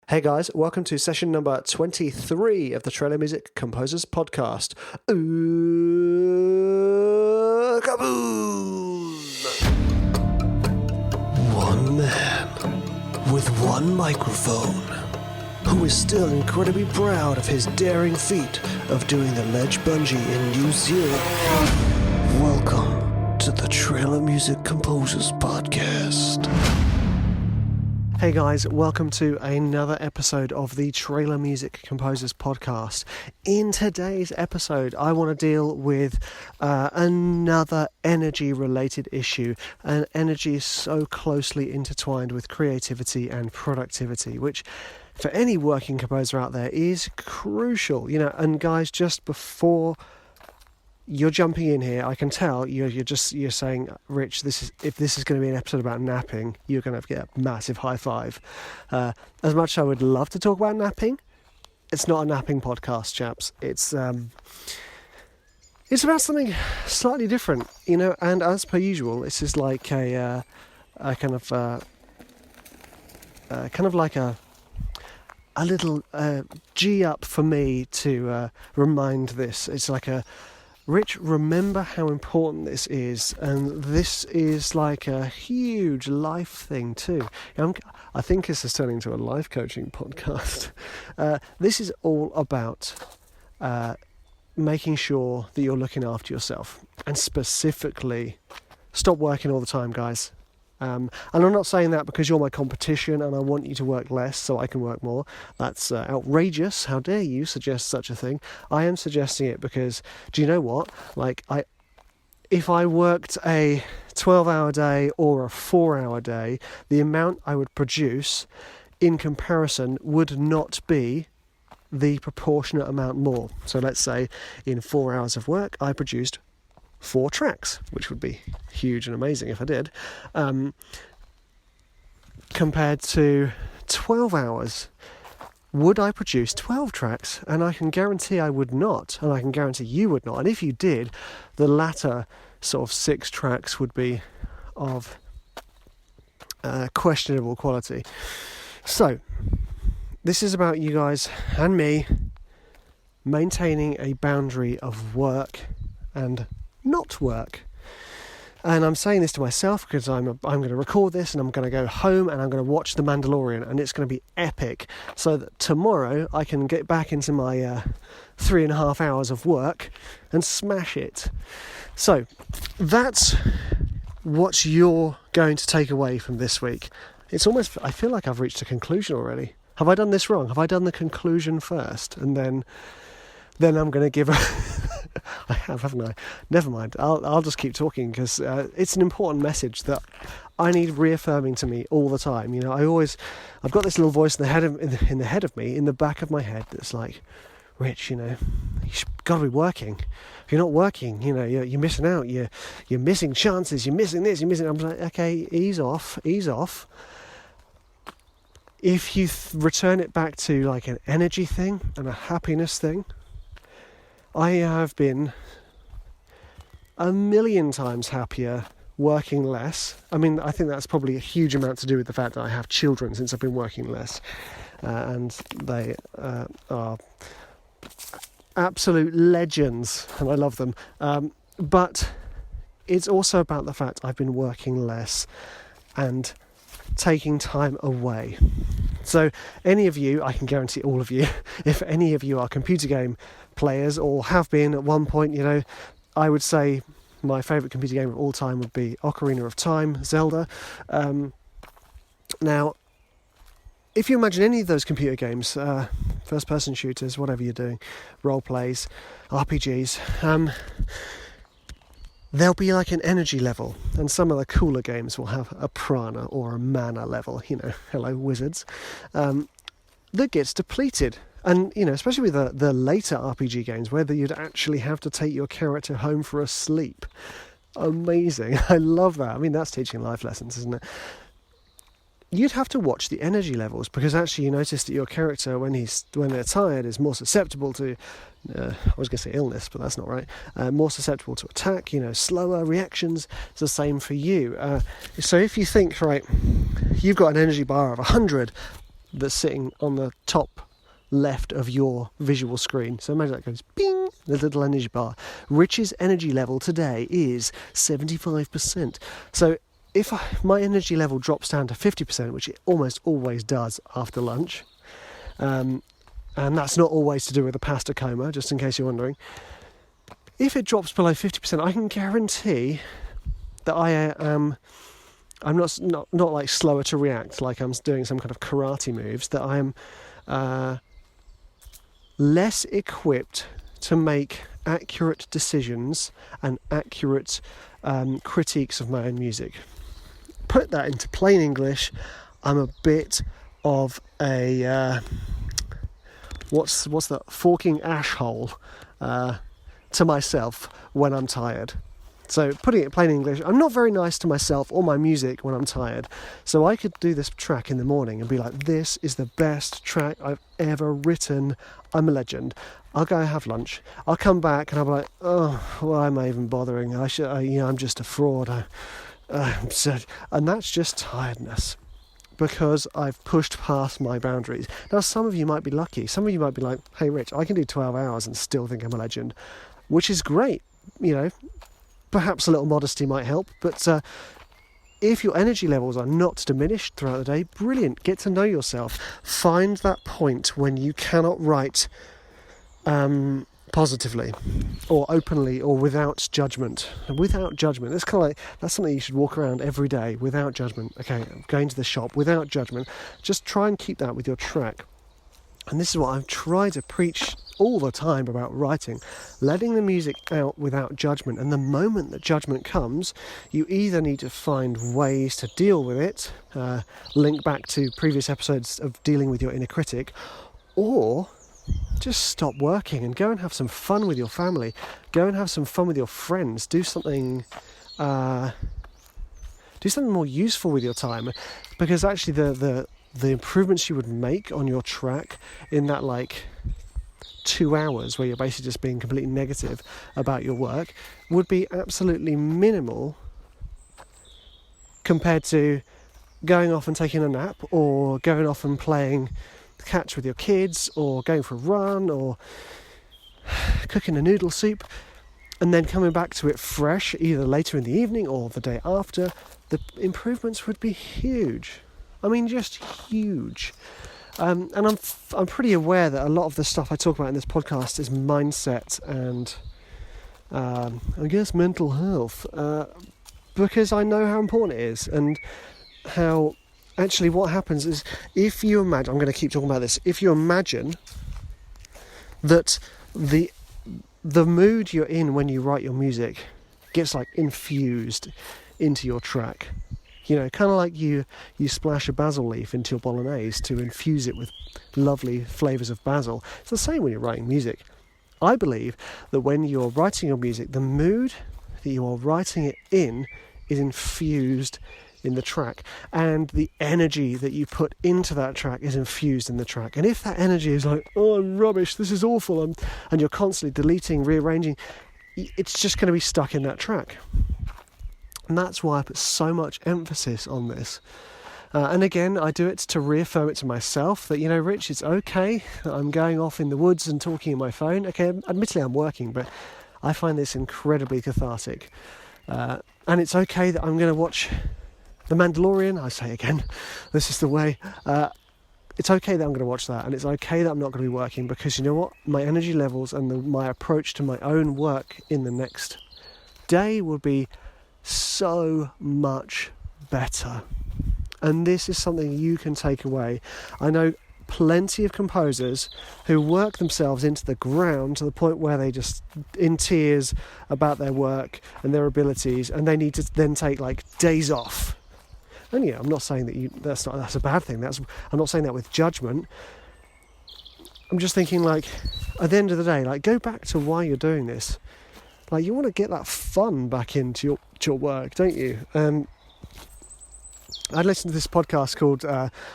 Hey guys, welcome to session number 23 of the Trailer Music Composers Podcast. Kaboom! One man with one microphone who is still incredibly proud of his daring feat of doing the ledge bungee in New Zealand. Welcome to the Trailer Music Composers Podcast. Hey guys, welcome to another episode of the Trailer Music Composers Podcast. In today's episode, I want to deal with another energy-related issue. And energy is so closely intertwined with creativity and productivity, which for any working composer out there is crucial. You know, and guys, just before you're jumping in here, I can tell you're saying, Rich, if this is going to be an episode about napping, you're going to get a massive high five. As much as I would love to talk about napping, it's not a napping podcast, chaps. It's about something slightly different, you know. And as per usual, this is like a little G up for me to remind this. It's like a Rich, remember how important this is, and this is like a huge life thing too. I think this is turning into a life coaching podcast. This is all about making sure that you're looking after yourself, and specifically, stop working all the time, guys. And I'm not saying that because you're my competition and I want you to work less so I can work more. That's outrageous. How dare you suggest such a thing? I am suggesting it because, do you know what? If I worked a 12-hour day or a 4-hour day, the amount I would produce in comparison would not be the proportionate amount more. So let's say in 4 hours of work, I produced 4 tracks, which would be huge and amazing if I did, compared to 12 hours. Would I produce 12 tracks? And I can guarantee I would not, and I can guarantee you would not. And if you did, the latter sort of 6 tracks would be of questionable quality. So, this is about you guys and me maintaining a boundary of work and not work. And I'm saying this to myself because I'm going to record this and I'm going to go home and I'm going to watch The Mandalorian, and it's going to be epic, so that tomorrow I can get back into my 3.5 hours of work and smash it. So that's what you're going to take away from this week. It's almost, I feel like I've reached a conclusion already. Have I done this wrong? Have I done the conclusion first and then I'm going to give I have, haven't I? Never mind. I'll just keep talking because it's an important message that I need reaffirming to me all the time. You know, I've got this little voice in the head of me, in the back of my head, that's like, Rich, you know, you've got to be working. If you're not working, you know, you're missing out. You're missing chances. You're missing this. You're missing. I'm like, okay, ease off. If you return it back to like an energy thing and a happiness thing, I have been a million times happier working less. I mean, I think that's probably a huge amount to do with the fact that I have children since I've been working less. And they are absolute legends, and I love them. But it's also about the fact I've been working less and taking time away. So any of you, I can guarantee all of you, if any of you are computer game players or have been at one point, you know, I would say my favourite computer game of all time would be Ocarina of Time, Zelda. Now, if you imagine any of those computer games, first-person shooters, whatever you're doing, role plays, RPGs, there'll be like an energy level, and some of the cooler games will have a prana or a mana level, you know, hello wizards, that gets depleted. And, you know, especially with the later RPG games, where you'd actually have to take your character home for a sleep. Amazing. I love that. I mean, that's teaching life lessons, isn't it? You'd have to watch the energy levels, because actually you notice that your character, when they're tired, is more susceptible to, I was going to say illness, but that's not right, more susceptible to attack, you know, slower reactions. It's the same for you. So if you think, right, you've got an energy bar of 100, that's sitting on the top left of your visual screen. So imagine that goes bing, the little energy bar. Rich's energy level today is 75%. So if my energy level drops down to 50%, which it almost always does after lunch, and that's not always to do with a pasta coma, just in case you're wondering, if it drops below 50%, I can guarantee that I'm not like slower to react, like I'm doing some kind of karate moves, that I am less equipped to make accurate decisions and accurate critiques of my own music. Put that into plain English, I'm a bit of a what's the forking ash hole to myself when I'm tired. So putting it in plain English, I'm not very nice to myself or my music when I'm tired. So I could do this track in the morning and be like, this is the best track I've ever written. I'm a legend. I'll go have lunch. I'll come back and I'll be like, oh, why am I even bothering? I'm just a fraud. I'm sad. And that's just tiredness, because I've pushed past my boundaries. Now, some of you might be lucky. Some of you might be like, hey, Rich, I can do 12 hours and still think I'm a legend, which is great. Perhaps a little modesty might help, but if your energy levels are not diminished throughout the day, brilliant. Get to know yourself. Find that point when you cannot write positively or openly or without judgment. Without judgment. That's something you should walk around every day, without judgment. Okay, I'm going to the shop without judgment. Just try and keep that with your track. And this is what I've tried to preach all the time about writing, letting the music out without judgment. And the moment that judgment comes, you either need to find ways to deal with it, link back to previous episodes of dealing with your inner critic, or just stop working and go and have some fun with your family, go and have some fun with your friends, do something more useful with your time, because actually the improvements you would make on your track in that 2 hours where you're basically just being completely negative about your work would be absolutely minimal compared to going off and taking a nap, or going off and playing catch with your kids, or going for a run, or cooking a noodle soup and then coming back to it fresh either later in the evening or the day after. The improvements would be huge. I mean, just huge. And I'm pretty aware that a lot of the stuff I talk about in this podcast is mindset and I guess mental health, because I know how important it is, and how actually what happens is, if you imagine, I'm going to keep talking about this, if you imagine that the mood you're in when you write your music gets infused into your track, kind of like you splash a basil leaf into your bolognese to infuse it with lovely flavours of basil. It's the same when you're writing music. I believe that when you're writing your music, the mood that you are writing it in is infused in the track, and the energy that you put into that track is infused in the track. And if that energy is oh, I'm rubbish, this is awful, and you're constantly deleting, rearranging, it's just going to be stuck in that track. And that's why I put so much emphasis on this. And again, I do it to reaffirm it to myself that, Rich, it's okay that I'm going off in the woods and talking on my phone. Okay, admittedly I'm working, but I find this incredibly cathartic. And it's okay that I'm going to watch The Mandalorian. I say again, this is the way. It's okay that I'm going to watch that, and it's okay that I'm not going to be working, because you know what? My energy levels and my approach to my own work in the next day will be so much better. And this is something you can take away. I know plenty of composers who work themselves into the ground to the point where they just in tears about their work and their abilities, and they need to then take days off. And I'm not saying that that's a bad thing. I'm not saying that with judgment. I'm just thinking at the end of the day, go back to why you're doing this. You want to get that fun back into your work, don't you? I listened to this podcast called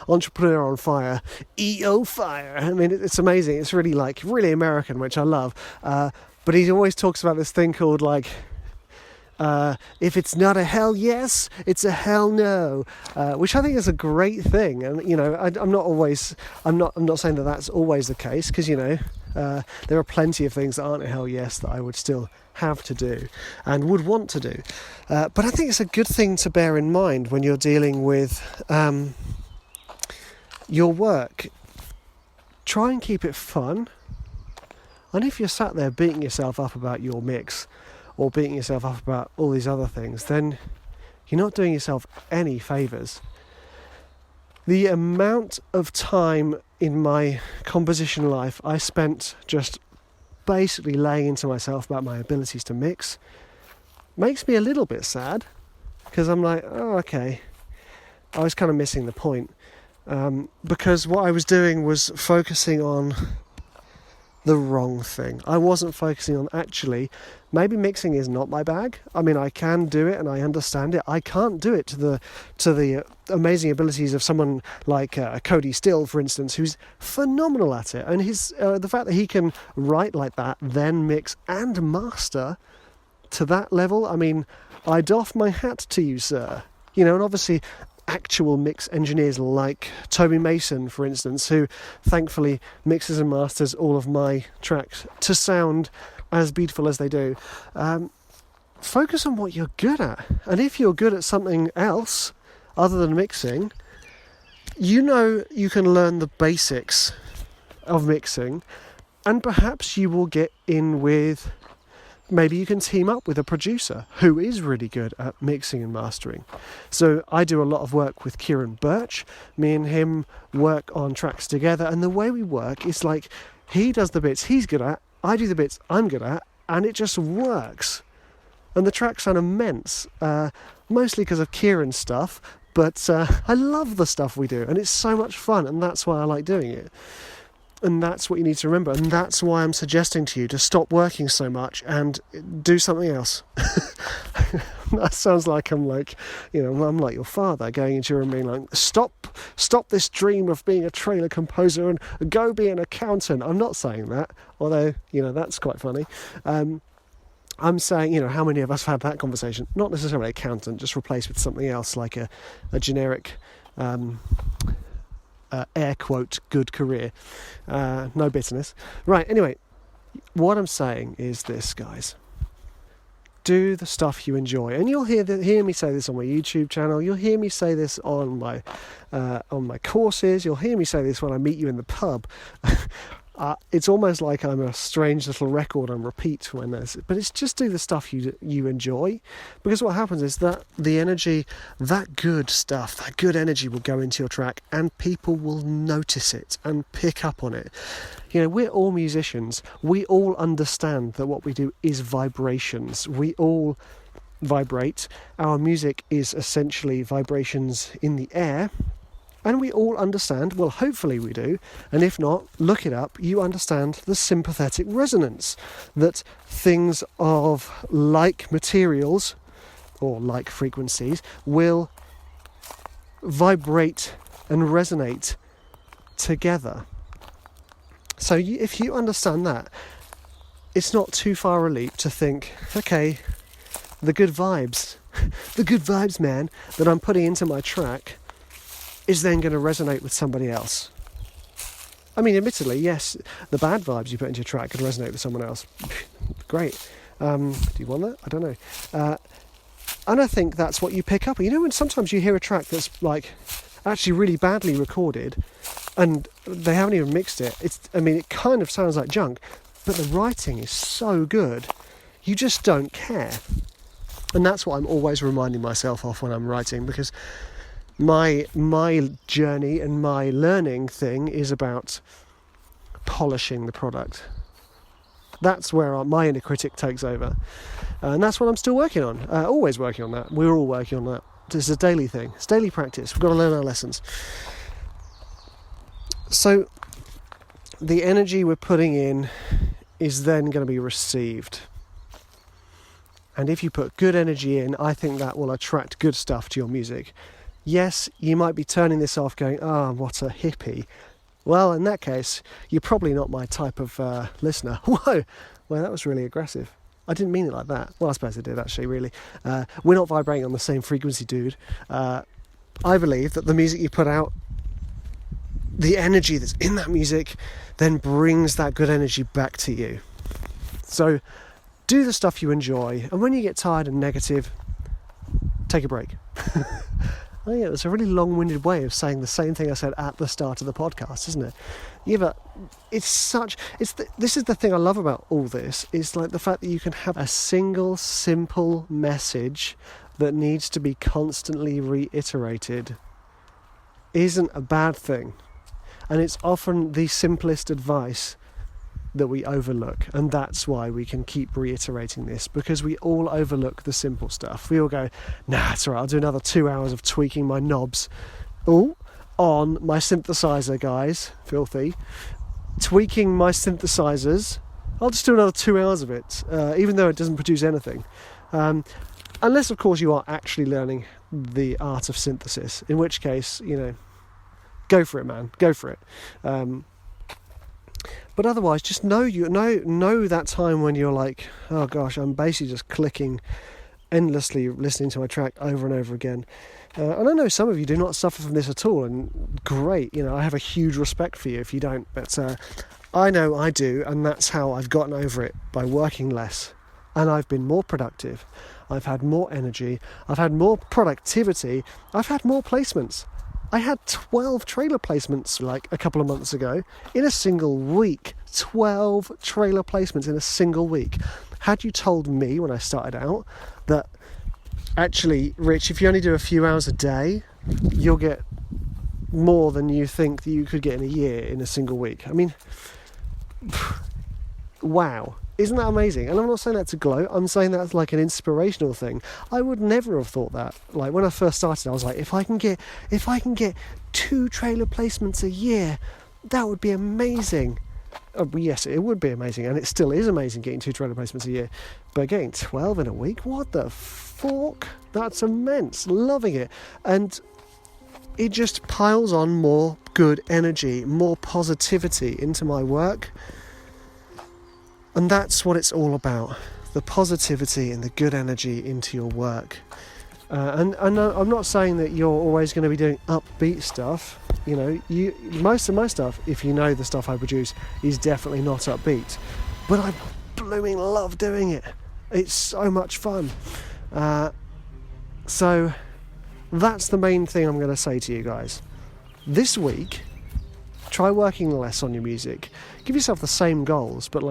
Entrepreneur on Fire, EO Fire. I mean, it's amazing. It's really really American, which I love. But he always talks about this thing called If it's not a hell yes, it's a hell no, which I think is a great thing. And I'm not saying that that's always the case, because there are plenty of things that aren't a hell yes that I would still have to do and would want to do. But I think it's a good thing to bear in mind when you're dealing with your work. Try and keep it fun. And if you're sat there beating yourself up about your mix, or beating yourself up about all these other things, then you're not doing yourself any favours. The amount of time in my composition life I spent just basically laying into myself about my abilities to mix makes me a little bit sad, because I'm like, oh, okay, I was kind of missing the point, because what I was doing was focusing on the wrong thing. I wasn't focusing on actually, maybe mixing is not my bag. I mean, I can do it and I understand it. I can't do it to the amazing abilities of someone like Cody Still, for instance, who's phenomenal at it. And the fact that he can write like that, then mix and master to that level, I mean, I doff my hat to you, sir. And obviously actual mix engineers like Toby Mason, for instance, who thankfully mixes and masters all of my tracks to sound as beautiful as they do. Focus on what you're good at, and if you're good at something else other than mixing, you can learn the basics of mixing, and perhaps you will get in with, maybe you can team up with a producer who is really good at mixing and mastering. So I do a lot of work with Kieran Birch. Me and him work on tracks together, and the way we work is like, he does the bits he's good at, I do the bits I'm good at, and it just works. And the tracks sound immense, mostly because of Kieran's stuff, but I love the stuff we do, and it's so much fun, and that's why I like doing it. And that's what you need to remember, and that's why I'm suggesting to you to stop working so much and do something else. That sounds like I'm like your father going into your room being like, stop this dream of being a trailer composer and go be an accountant. I'm not saying that, although, that's quite funny. I'm saying, how many of us have had that conversation? Not necessarily accountant, just replaced with something else, like a generic air quote good career. No bitterness. Right, anyway, what I'm saying is this, guys. Do the stuff you enjoy, and you'll hear me say this on my YouTube channel. You'll hear me say this on my courses. You'll hear me say this when I meet you in the pub. It's almost like I'm a strange little record on repeat but it's just do the stuff you enjoy, because what happens is that the energy, that good stuff, that good energy will go into your track, and people will notice it and pick up on it. We're all musicians. We all understand that what we do is vibrations. We all vibrate. Our music is essentially vibrations in the air. And we all understand, well, hopefully we do, and if not, look it up, you understand the sympathetic resonance, that things of like materials, or like frequencies, will vibrate and resonate together. So if you understand that, it's not too far a leap to think, okay, the good vibes, man, that I'm putting into my track is then going to resonate with somebody else. I mean, admittedly, yes, the bad vibes you put into your track could resonate with someone else. Great. Do you want that? I don't know. And I think that's what you pick up. When sometimes you hear a track that's like actually really badly recorded and they haven't even mixed it. It kind of sounds like junk, but the writing is so good, you just don't care. And that's what I'm always reminding myself of when I'm writing, because my journey and my learning thing is about polishing the product. That's where my inner critic takes over, and that's what I'm still working on. Always working on that. We're all working on that. It's a daily thing. It's daily practice. We've got to learn our lessons. So the energy we're putting in is then going to be received. And if you put good energy in, I think that will attract good stuff to your music. Yes, you might be turning this off going, what a hippie. Well, in that case, you're probably not my type of listener. Whoa, well, that was really aggressive. I didn't mean it like that. Well, I suppose I did, actually, really. We're not vibrating on the same frequency, dude. I believe that the music you put out, the energy that's in that music, then brings that good energy back to you. So do the stuff you enjoy, and when you get tired and negative, take a break. Oh yeah, it's a really long-winded way of saying the same thing I said at the start of the podcast, isn't it? Yeah, but this is the thing I love about all this. It's like the fact that you can have a single, simple message that needs to be constantly reiterated isn't a bad thing. And it's often the simplest advice that we overlook, and that's why we can keep reiterating this, because we all overlook the simple stuff. We all go, nah, it's all right, I'll do another 2 hours of tweaking my knobs on my synthesizer, guys, filthy, tweaking my synthesizers. I'll just do another 2 hours of it, even though it doesn't produce anything, unless of course you are actually learning the art of synthesis, in which case, go for it, man, go for it. But otherwise, just know that time when you're like, oh gosh, I'm basically just clicking endlessly, listening to my track over and over again. And I know some of you do not suffer from this at all, and great, I have a huge respect for you if you don't. But I know I do, and that's how I've gotten over it, by working less. And I've been more productive. I've had more energy. I've had more productivity. I've had more placements. I had 12 trailer placements like a couple of months ago in a single week. 12 trailer placements in a single week. Had you told me when I started out that actually, Rich, if you only do a few hours a day, you'll get more than you think that you could get in a year in a single week. I mean, wow. Isn't that amazing? And I'm not saying that to gloat. I'm saying that's like an inspirational thing. I would never have thought that. Like when I first started, I was like, if I can get 2 trailer placements a year, that would be amazing. Yes, it would be amazing, and it still is amazing getting 2 trailer placements a year. But getting 12 in a week, what the fork? That's immense. Loving it. And it just piles on more good energy, more positivity into my work. And that's what it's all about, the positivity and the good energy into your work. And I'm not saying that you're always going to be doing upbeat stuff. Most of my stuff, if you know the stuff I produce, is definitely not upbeat. But I blooming love doing it. It's so much fun. So that's the main thing I'm going to say to you guys. This week, try working less on your music. Give yourself the same goals, but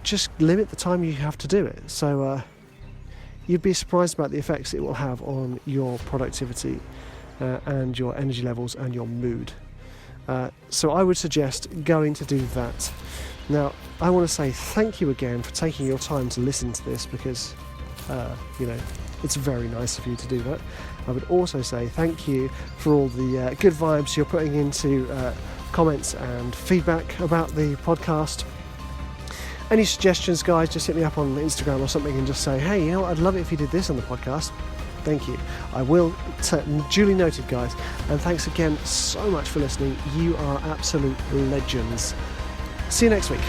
just limit the time you have to do it. So you'd be surprised about the effects it will have on your productivity and your energy levels and your mood. So I would suggest going to do that. Now, I want to say thank you again for taking your time to listen to this, because it's very nice of you to do that. I would also say thank you for all the good vibes you're putting into comments and feedback about the podcast. Any suggestions, guys, just hit me up on Instagram or something and just say, hey, I'd love it if you did this on the podcast. Thank you. I will. Duly noted, guys. And thanks again so much for listening. You are absolute legends. See you next week.